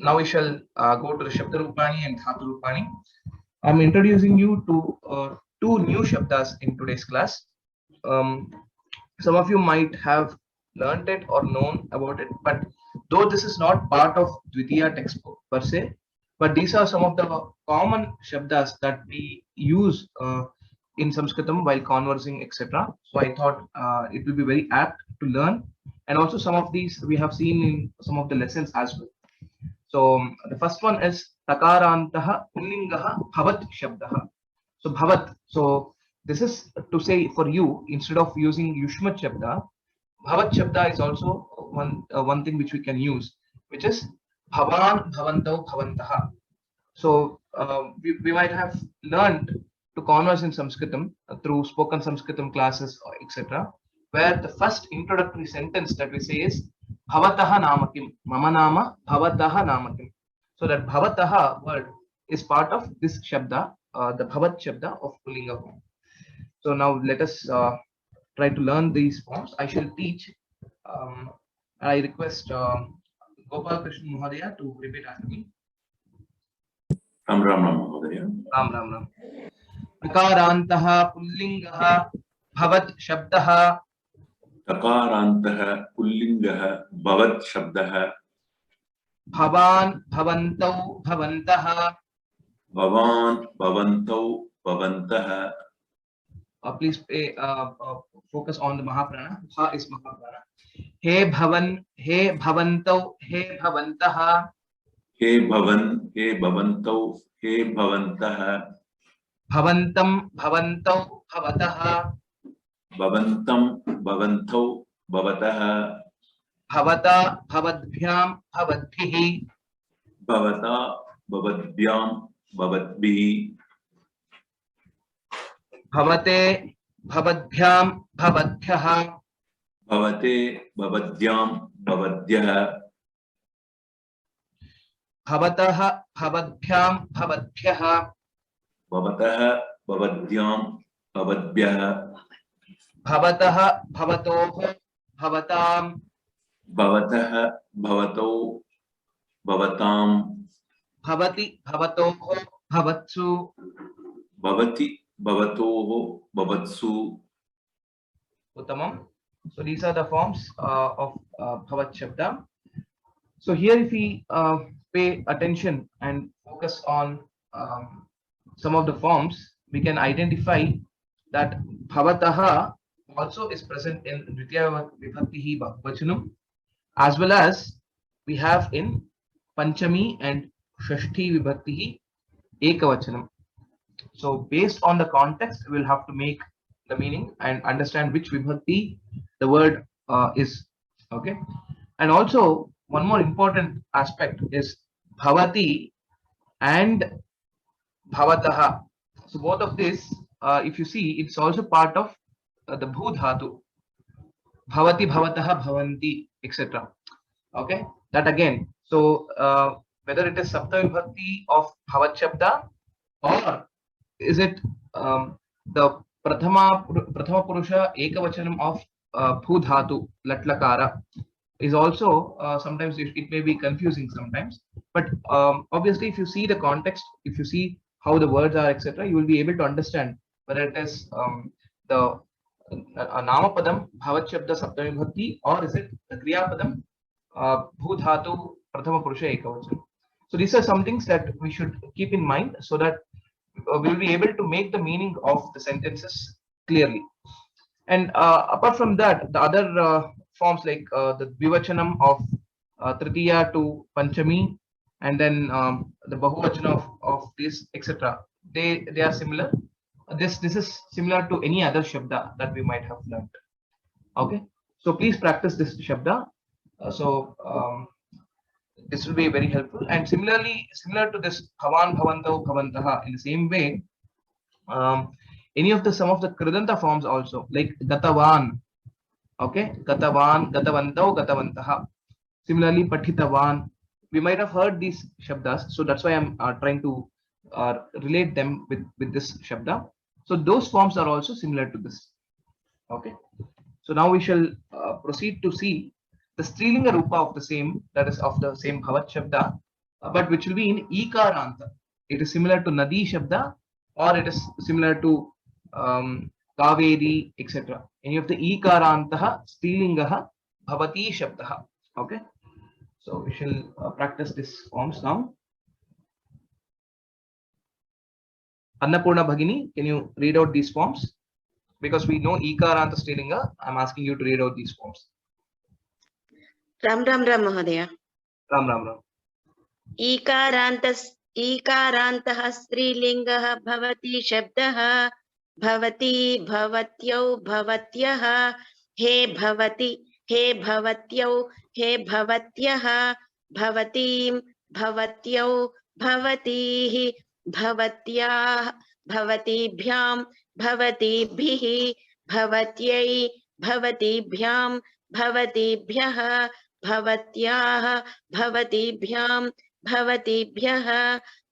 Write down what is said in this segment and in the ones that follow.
now we shall go to the Shabda Roopani and Dhaatu Roopani. I'm introducing you to two new Shabdas in today's class. Some of you might have learned it or known about it, but though this is not part of Dvitiya textbook per se, but these are some of the common Shabdas that we use in Sanskritam while conversing, etc. So I thought it will be very apt to learn, and also some of these we have seen in some of the lessons as well. So the first one is Takarantaha Pullingaha Bhavat Shabdaha. So Bhavat. So this is to say for you, instead of using Yushmat Shabda, Bhavat Shabda is also one thing which we can use, which is Bhavan Bhavantau Bhavantaha. So we might have learned to converse in Sanskritam through spoken Sanskritam classes, etc., where the first introductory sentence that we say is Bhavataha Namakim, Mama Nama Bhavataha Namakim. So that Bhavataha word is part of this Shabda, the Bhavat Shabda of Pullinga form. So now let us try to learn these forms. I shall teach. I request Gopal Krishna Mohadaya to repeat after me. Ram Ram Ram Mohadaya. Ram Ram Ram. Takarantaha Pullingaha Bhavat Shabdaha. Takarantaha Pullingaha Bhavat Shabdaha. Bhavan Bhavantau Bhavantaha. Bhavan Bhavantau Bhavantaha. Please pay focus on the Mahaprana. Ha is Mahaprana. He Bhavan, He Bhavantau, He Bhavantaha. He Bhavan, He Bhavantau, He Bhavantaha. Bhavantam, Bhavantau, Bhavataha. Bhavantam, Bhavantau, Bhavataha. Bhavata, Bhavadbhyam, Bhavadbhihi. Bhavata, Bhavadbhyam, Bhavadbhihi. Bhavate, Bhavadbhyam, Bhavadbhyaha. Bhavate, Bhavadhyam, Bhavadhyaha. Bhavataha, Bhavadbhyam, Bhavadbhyaha. Bhavataha, Bhavadhyam, Bhavadbhyaha. Bhavataha, Bhavatoho, Bhavatam. Bhavataha, Bhavato, Bhavatam. Bhavati, Bhavatoho, Bhavatsu. Bhavati, Bhavatoho, Bhavatsu. Uttamam. So these are the forms of Bhavat Shabda. So here if we pay attention and focus on some of the forms, we can identify that Bhavataha also is present in Dvitiya Vibhaktihi Vachanam, as well as we have in Panchami and Shashti Vibhaktihi Ekavachanam. So based on the context, we'll have to make the meaning and understand which Vibhakti the word is. Okay. And also one more important aspect is Bhavati and Bhavataha. So both of this, if you see, it's also part of the Bhu Dhaatu. Bhavati, Bhavataha, Bhavanti, etc. Okay, that again. So whether it is Sapta Vibhakti of Bhavat Shabda, or is it the Prathama Purusha Ekavachanam of Bhu Dhatu, Latlakara, is also sometimes it may be confusing sometimes. But obviously, if you see the context, if you see how the words are, etc., you will be able to understand whether it is the Namapadam Bhavat Shabda Saptami Bhakti, or is it the Kriya Padam Bhu Dhatu Prathama Purusha Ekavachanam. So these are some things that we should keep in mind so that we will be able to make the meaning of the sentences clearly. And apart from that, the other forms like the Dvivachanam of Tritiya to Panchami, and then the Bahuvachanam of this, etc. They are similar. This is similar to any other Shabda that we might have learned. Okay, so please practice this Shabda. This will be very helpful. And similarly, similar to this Bhavan, Bhavantau, Bhavantaha, in the same way, any of some of the Kridanta forms also, like Gatavan. Okay, Gatavan, Gatavantau, Gatavantaha. Similarly, Pathitavan. We might have heard these Shabdas, so that's why I'm trying to relate them with this Shabda. So those forms are also similar to this. Okay, so now we shall proceed to see the Strilinga Rupa of the same, that is of the same Bhavat Shabda, but which will be in ikaranta. It is similar to Nadi Shabda, or it is similar to Kaveri, etc. Any of the ikarantaha strilingaha bhavati shabdaha. Okay, so we shall practice these forms now. Annapurna Bhagini, can you read out these forms? Because we know ikaranta strilinga, I'm asking you to read out these forms. Ram Ram Ram Mahodaya. Ram Ram Ram. ईकारान्तः स्त्रीलिङ्गः भवति शब्दः भवति भवत्यौ भवत्यः हे भवति हे भवत्यौ हे भवत्यः भवतीं भवत्यौ भवतीः भवत्याः भवतीभ्यां भवतीभिः भवत्यै भवतीभ्यां भवतीभ्यः भवत्याः भवतीभ्यां भवतीभ्यः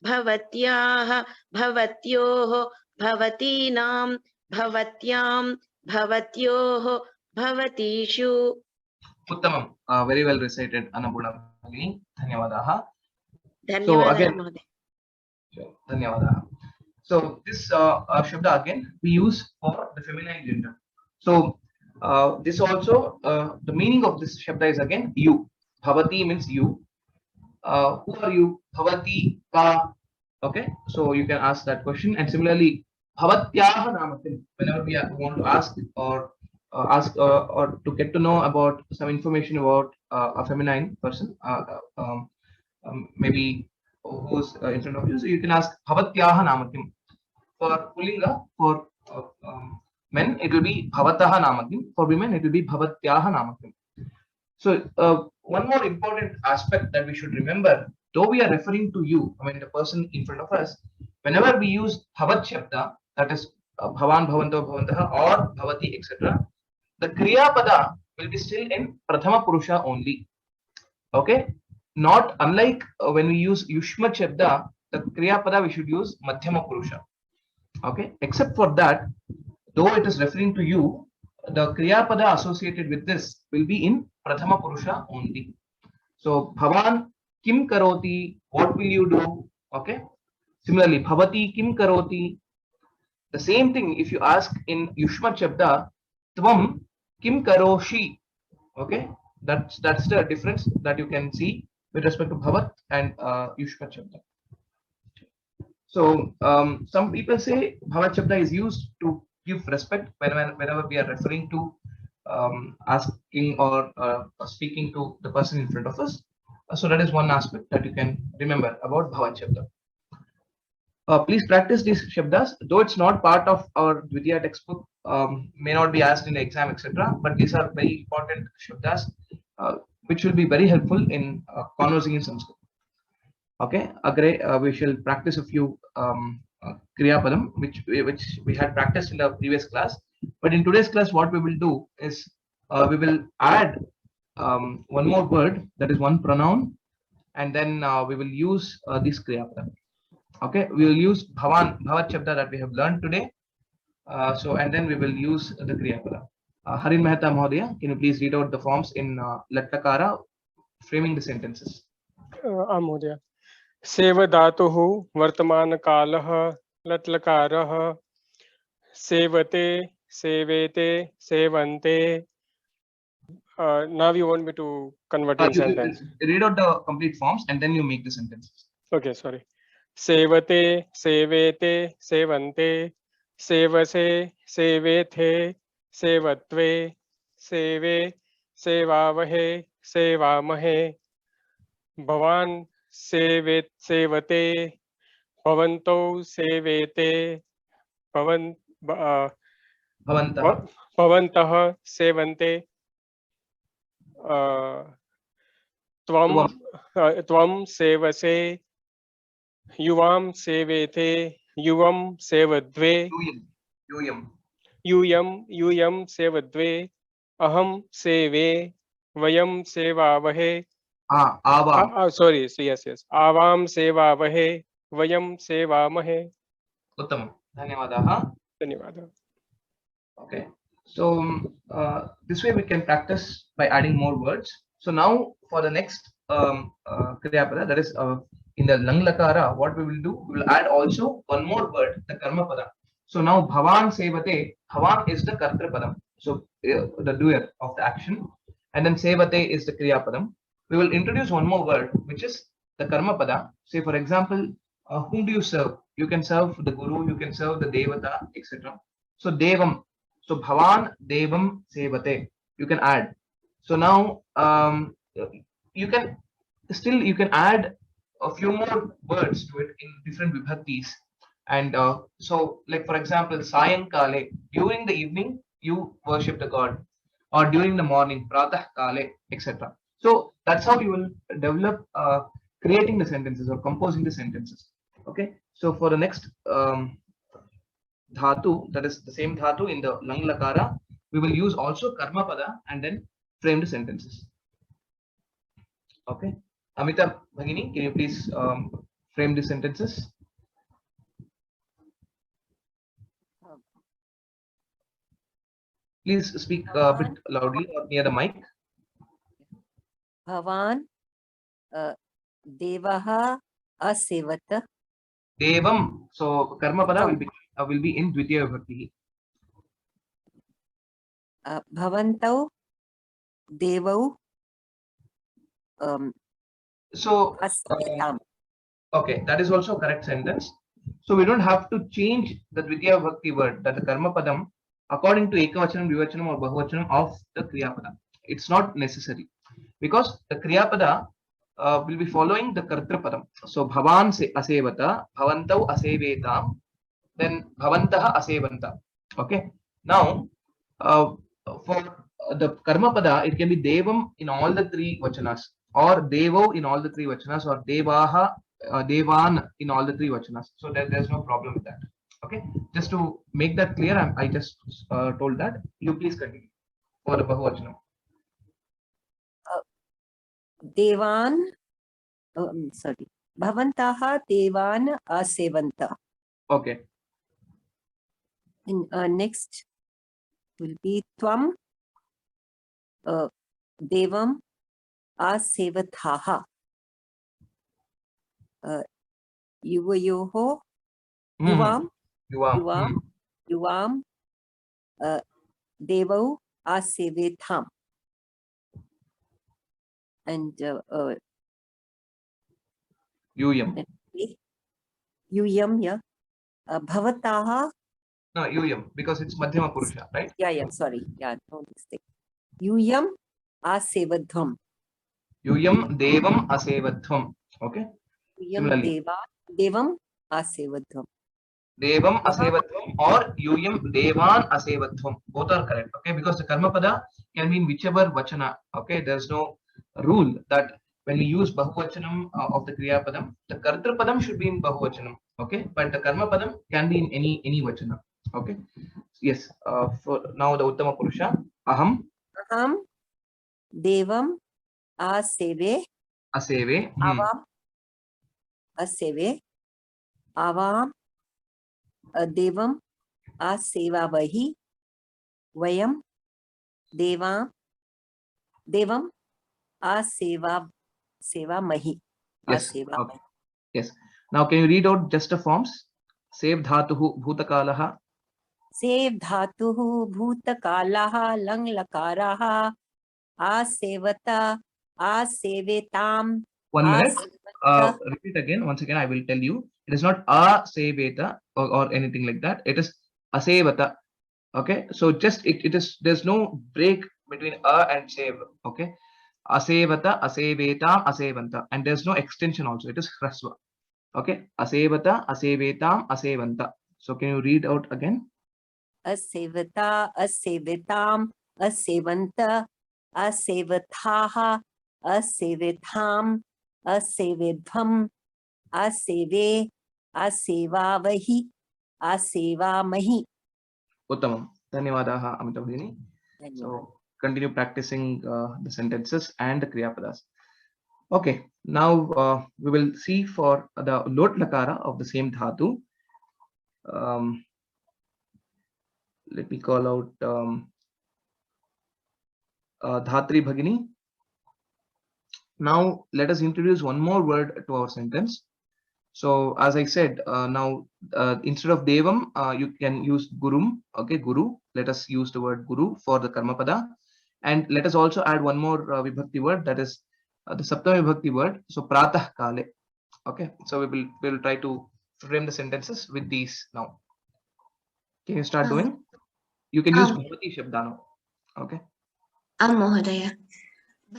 भवत्याः भवत्योः भवतीनां भवत्यां भवत्योः भवतीषु. Uttamam, very well recited, Annapurna Bhagini. Dhanyavadaha. धन्यवादः महोदय. Dhanyavadaha. So this Shabda again we use for the feminine gender. So this also the meaning of this Shabda is again you. Bhavati means you. Who are you? Bhavati ka. Okay, so you can ask that question. And similarly, Bhavatyaha namatim. Whenever we want to ask or or to get to know about some information about a feminine person, maybe who's in front of you, so you can ask Bhavatyaha namatim. For Pulinga, for men, it will be Bhavataha namatim. For women, it will be Bhavatyaha namatim. So one more important aspect that we should remember, though we are referring to you, I mean the person in front of us, whenever we use Bhavat Shabda, that is Bhavan, Bhavanto, Bhavantaha, or Bhavati, etc., the Kriya Pada will be still in Prathama Purusha only. Okay? Not unlike when we use Yushma Shabda, the Kriya Pada we should use Madhyama Purusha. Okay? Except for that, though it is referring to you, the Kriya Pada associated with this will be in Prathama Purusha only. So, Bhavan Kim Karoti, what will you do? Okay. Similarly, Bhavati Kim Karoti. The same thing if you ask in Yushma Shabda, Tvam Kim Karoshi. Okay. That's the difference that you can see with respect to Bhavat and Yushma Shabda. So, some people say Bhavat Shabda is used to give respect whenever we are referring to asking or speaking to the person in front of us. So that is one aspect that you can remember about Bhavat Shabda. Please practice these Shabdas, though it's not part of our Dvitiya textbook, may not be asked in the exam, etc. But these are very important Shabdas, which will be very helpful in conversing in Sanskrit. Okay, Agre, we shall practice a few Kriya Padam, which we had practiced in the previous class. But in today's class, what we will do is we will add one more word, that is one pronoun, and then we will use this Kriya Padam. Okay, we will use Bhavan, Bhavat Shabda that we have learned today. And then we will use the Kriya Padam. Harin Mehta Mahodaya, can you please read out the forms in Lattakara, framing the sentences? Mahodaya. Save धातुः वर्तमानकालः लट्लकारः सेवते सेवेते सेवन्ते. Now you want me to convert in sentence? Read out the complete forms and then you make the sentences. Okay, sorry. सेवते सेवेते सेवन्ते सेवसे सेवेथे सेवत्वे सेवे सेवावहे सेवामहे भवान् सेवते भवन्तौ सेवेते भवन्तः सेवन्ते त्वं सेवसे युवां सेवेते युवं सेवद्वे यूयं सेवद्वे अहं सेवे वयं सेवावहे sorry, so yes, आवां सेवावहे वयं सेवामहे. उत्तमं, धन्यवादाः. Okay, so this way we can practice by adding more words. So now for the next kriya pada, that is in the lang lakara, what we will do, we will add also one more word, the karma pada. So now bhavan sevate, bhavan is the kartra padam, so the doer of the action, and then sevate is the kriya padam. We will introduce one more word which is the karma pada. Say for example, whom do you serve? You can serve the guru, you can serve the devata, etc. So devam, so bhavan devam sevate, you can add. So now you can you can add a few more words to it in different vibhaktis. And so like for example, sayankale, during the evening you worship the god, or during the morning, pratah kale, etc. So that's how you will develop creating the sentences or composing the sentences. Okay, so for the next dhatu, that is the same dhatu in the lang lakara, we will use also karma pada and then frame the sentences. Okay, Amita Bhagini, can you please frame the sentences? Please speak a bit loudly or near the mic. Bhavan Devaha Asevata. Devam. So karma pada will be in Dvitiya vibhakti. Bhavantau Devau So okay, that is also a correct sentence. So we don't have to change the Dvitiya vibhakti word, that the karma padam, according to ekavachanam, vivachanam or bahuvachanam of the kriya pada. It's not necessary, because the kriya pada will be following the kartra padam. So bhavan se asevata, bhavantau asevetam, then bhavantaha asevanta. Okay, now for the karma pada, it can be devam in all the three vachanas, or devo in all the three vachanas, or devaha, devan in all the three vachanas. So there's no problem with that. Okay, just to make that clear, I just told that. You please continue for the bahuvachanam. Devan, sorry, Bhavantaha Devan Asevanta. Okay. In next will be Tvam Devam Asevataha. Yuvayoho Yuvam Yuvam Devau Asevetam. And Yuyam. Yuyam, yeah. Bhavataha. No, Yuyam, because it's Madhyama Purusha, right? Yeah, sorry. Yeah, no mistake. Yuyam Asevadham. Yuyam Devam Asevadham. Okay. Yuyam Devam Asevadham. Devam Asevadham or Yuyam Devan Asevadham. Both are correct. Okay, because the karma pada can be in whichever vachana. Okay, there's no rule that when we use bahuvachanam of the kriya padam, the kartra padam should be in bahuvachanam. Okay, but the karma padam can be in any vachana. Okay, yes. For now, the uttama purusha, aham Devam Aseve aseve Avam Aseve Avam Devam Asevavahi Vayam Devam Aseva Mahi. Yes. Okay. Yes. Now, can you read out just the forms? Save dhatuhu bhutakalaha. Save dhatuhu bhutakalaha lang lakaraha asevata asevetam. 1 minute. Repeat again. Once again, I will tell you. It is not aseveta or anything like that. It is asevata. Okay. So just it is. There's no break between and save. Okay. Asevata, asevetam, asevanta, and there's no extension also. It is hrasva. Okay. Asevata, asevetam, asevanta. So can you read out again? Asevata, asevetam, asevanta, asevataha, asevetam, asevedham, aseve, asevavahi, asevamahi. Uttamam. Dhanyavadaha, Amita Bhagini. So continue practicing the sentences and the kriya padas. Okay, now we will see for the lot lakara of the same dhatu. Let me call out Dhatri Bhagini. Now let us introduce one more word to our sentence. So as I said, now instead of devam, you can use gurum. Okay, guru. Let us use the word guru for the karma pada, and let us also add one more vibhakti word, that is the saptami vibhakti word. So pratah kale. Okay, so we will try to frame the sentences with these now. Can you start doing? You can use bhavati shabda now. Okay. महोदय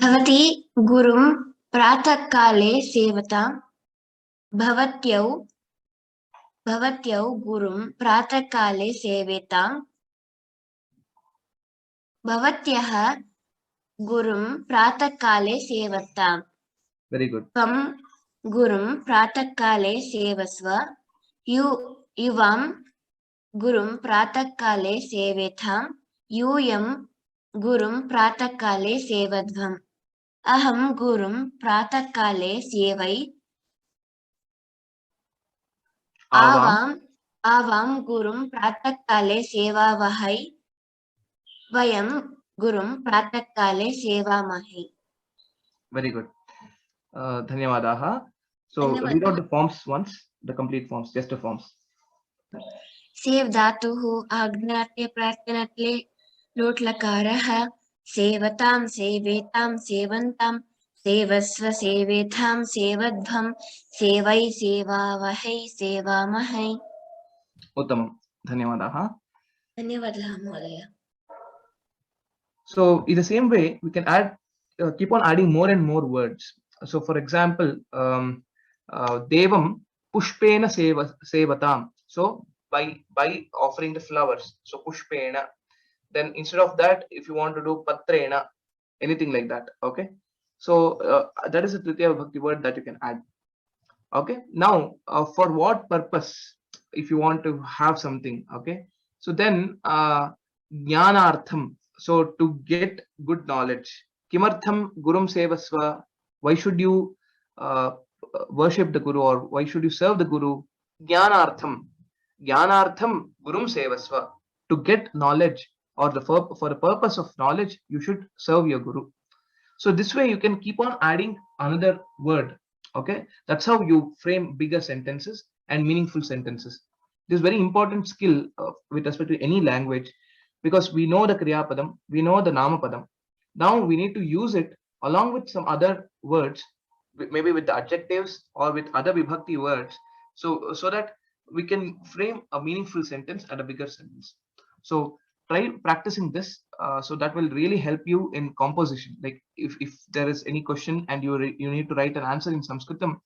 भवती गुरुं प्रातःकाले सेवतां भवत्यौ गुरुं प्रातःकाले सेवेतां भवत्यः गुरुं प्रातःकाले सेवताम्. Very good. त्वं गुरुं प्रातःकाले सेवस्व युवां गुरुं प्रातःकाले सेवेतां यूयं गुरुं प्रातःकाले सेवध्वम्. अहं गुरुं प्रातःकाले सेवै आवां गुरुं प्रातःकाले सेवावहै वयं गुरुं प्रातःकाले सेवामहे. Very good. Dhanyawadaha. So read out the forms once, the complete forms, just the forms. Save धातुः आज्ञाते प्रार्थनात्ले लोट् लकारः सेवतां सेवेतां सेवन्तां सेवस्व सेवेथां सेवध्वं सेवै सेवावहै सेवामहै. Uttamam. Dhanyawadaha. धन्यवादः महोदय. So in the same way, we can add, keep on adding more and more words. So for example, devam pushpena sevatam. So by offering the flowers, so pushpena. Then instead of that, if you want to do patrena, anything like that. Okay. So that is a Tritiya Vibhakti word that you can add. Okay. Now for what purpose? If you want to have something, okay. So then jnanartham. So to get good knowledge. Kimartham gurum sevasva. Why should you worship the guru, or why should you serve the guru? Jnanartham. Jnanartham gurum sevasva. To get knowledge, or for the purpose of knowledge, you should serve your guru. So this way you can keep on adding another word. Okay, that's how you frame bigger sentences and meaningful sentences. This is very important skill with respect to any language, because we know the kriya padam, we know the nama padam. Now we need to use it along with some other words, maybe with the adjectives or with other vibhakti words, so that we can frame a meaningful sentence and a bigger sentence. So try practicing this, so that will really help you in composition. Like if there is any question and you need to write an answer in Sanskritam,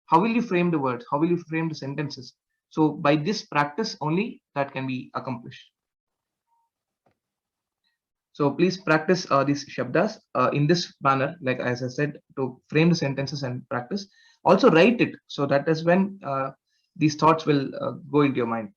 how will you frame the words? How will you frame the sentences? So by this practice only, that can be accomplished. So please practice these shabdas in this manner, like as I said, to frame the sentences and practice. Also write it, so that is when these thoughts will go into your mind.